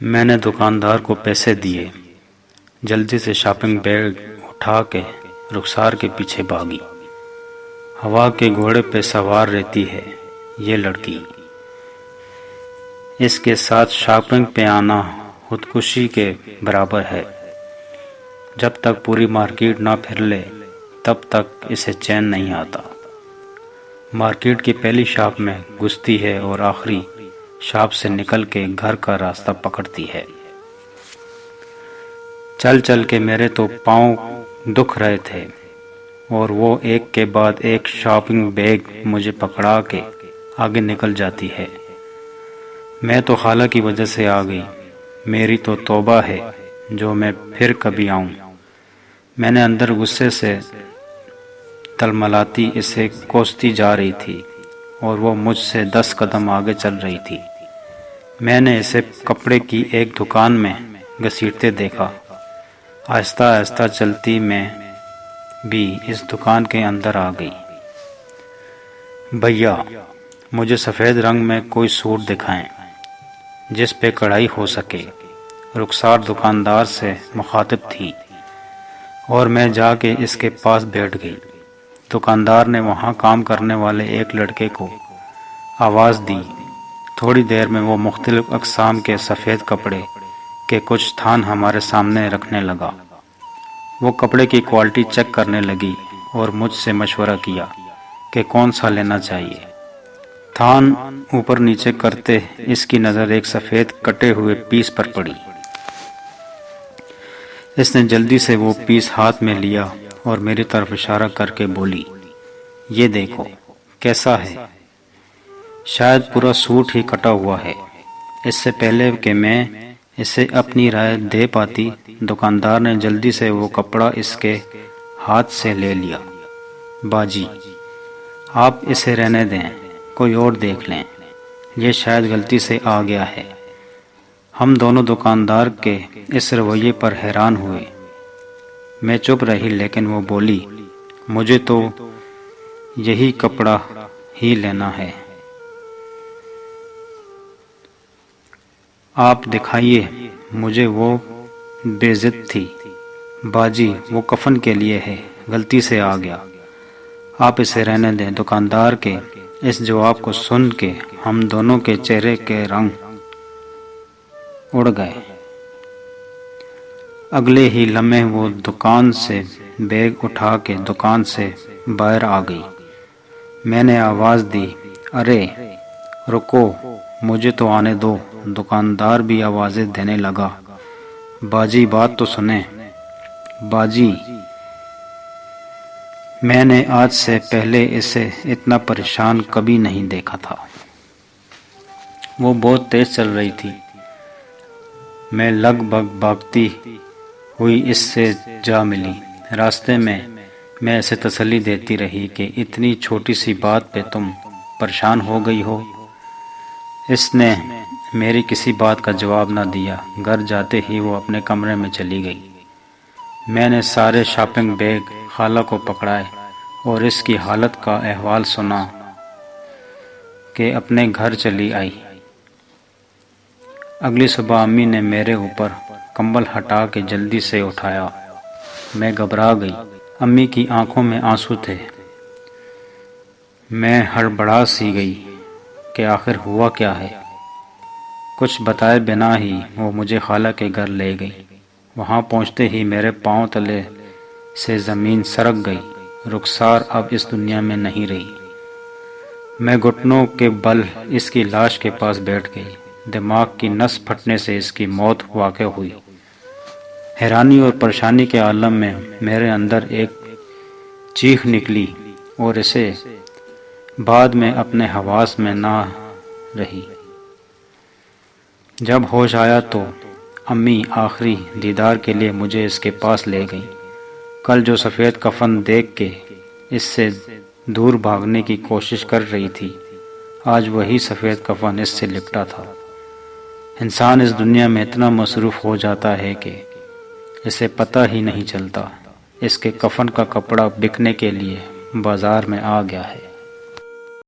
میں نے دکاندار کو پیسے دیے، جلدی سے شاپنگ بیگ اٹھا کے رخسار کے پیچھے بھاگی۔ ہوا کے گھوڑے پہ سوار رہتی ہے یہ لڑکی، اس کے ساتھ شاپنگ پہ آنا خودکشی کے برابر ہے۔ جب تک پوری مارکیٹ نہ پھر لے تب تک اسے چین نہیں آتا۔ مارکیٹ کی پہلی شاپ میں گھستی ہے اور آخری شاپ سے نکل کے گھر کا راستہ پکڑتی ہے۔ چل چل کے میرے تو پاؤں دکھ رہے تھے اور وہ ایک کے بعد ایک شاپنگ بیگ مجھے پکڑا کے آگے نکل جاتی ہے۔ میں تو خالہ کی وجہ سے آ گئی، میری تو توبہ ہے جو میں پھر کبھی آؤں۔ میں نے اندر غصے سے تلملاتی اسے کوستی جا رہی تھی اور وہ مجھ سے 10 قدم آگے چل رہی تھی۔ میں نے اسے کپڑے کی ایک دکان میں گھسیٹتے دیکھا۔ آہستہ آہستہ چلتی میں بھی اس دکان کے اندر آ گئی۔ بھیا، مجھے سفید رنگ میں کوئی سوٹ دکھائیں جس پہ کڑھائی ہو سکے۔ رخسار دکاندار سے مخاطب تھی اور میں جا کے اس کے پاس بیٹھ گئی۔ دکاندار نے وہاں کام کرنے والے ایک لڑکے کو آواز دی۔ تھوڑی دیر میں وہ مختلف اقسام کے سفید کپڑے کے کچھ تھان ہمارے سامنے رکھنے لگا۔ وہ کپڑے کی کوالٹی چیک کرنے لگی اور مجھ سے مشورہ کیا کہ کون سا لینا چاہیے۔ تھان اوپر نیچے کرتے اس کی نظر ایک سفید کٹے ہوئے پیس پر پڑی۔ اس نے جلدی سے وہ پیس ہاتھ میں لیا اور میری طرف اشارہ کر کے بولی، یہ دیکھو کیسا ہے؟ شاید پورا سوٹ ہی کٹا ہوا ہے۔ اس سے پہلے کہ میں اسے اپنی رائے دے پاتی، دکاندار نے جلدی سے وہ کپڑا اس کے ہاتھ سے لے لیا۔ باجی، آپ اسے رہنے دیں، کوئی اور دیکھ لیں، یہ شاید غلطی سے آ گیا ہے۔ ہم دونوں دکاندار کے اس رویے پر حیران ہوئے۔ میں چپ رہی لیکن وہ بولی، مجھے تو یہی کپڑا ہی لینا ہے، آپ دکھائیے مجھے۔ وہ بے ضد تھی۔ باجی، وہ کفن کے لیے ہے، غلطی سے آ گیا، آپ اسے رہنے دیں۔ دکاندار کے اس جواب کو سن کے ہم دونوں کے چہرے کے رنگ اڑ گئے۔ اگلے ہی لمحے وہ دکان سے بیگ اٹھا کے دکان سے باہر آ گئی۔ میں نے آواز دی، ارے رکو، مجھے تو آنے دو۔ دکاندار بھی آوازیں دینے لگا، باجی بات تو سنیں۔ باجی، میں نے آج سے پہلے اسے اتنا پریشان کبھی نہیں دیکھا تھا۔ وہ بہت تیز چل رہی تھی۔ میں لگ بھگ بھاگتی ہوئی اس سے جا ملی۔ راستے میں میں اسے تسلی دیتی رہی کہ اتنی چھوٹی سی بات پہ تم پریشان ہو گئی ہو۔ اس نے میری کسی بات کا جواب نہ دیا۔ گھر جاتے ہی وہ اپنے کمرے میں چلی گئی۔ میں نے سارے شاپنگ بیگ خالہ کو پکڑائے اور اس کی حالت کا احوال سنا کہ اپنے گھر چلی آئی۔ اگلی صبح امی نے میرے اوپر کمبل ہٹا کے جلدی سے اٹھایا۔ میں گھبرا گئی۔ امی کی آنکھوں میں آنسو تھے۔ میں ہڑبڑا سی گئی کہ آخر ہوا کیا ہے۔ کچھ بتائے بنا ہی وہ مجھے خالہ کے گھر لے گئی۔ وہاں پہنچتے ہی میرے پاؤں تلے سے زمین سرک گئی۔ رخسار اب اس دنیا میں نہیں رہی۔ میں گھٹنوں کے بل اس کی لاش کے پاس بیٹھ گئی۔ دماغ کی نس پھٹنے سے اس کی موت واقع ہوئی۔ حیرانی اور پریشانی کے عالم میں میرے اندر ایک چیخ نکلی اور اسے بعد میں اپنے حواس میں نہ رہی۔ جب ہوش آیا تو امی آخری دیدار کے لیے مجھے اس کے پاس لے گئی۔ کل جو سفید کفن دیکھ کے اس سے دور بھاگنے کی کوشش کر رہی تھی، آج وہی سفید کفن اس سے لپٹا تھا۔ انسان اس دنیا میں اتنا مصروف ہو جاتا ہے کہ اسے پتہ ہی نہیں چلتا۔ اس کے کفن کا کپڑا بکنے کے لیے بازار میں آ گیا ہے۔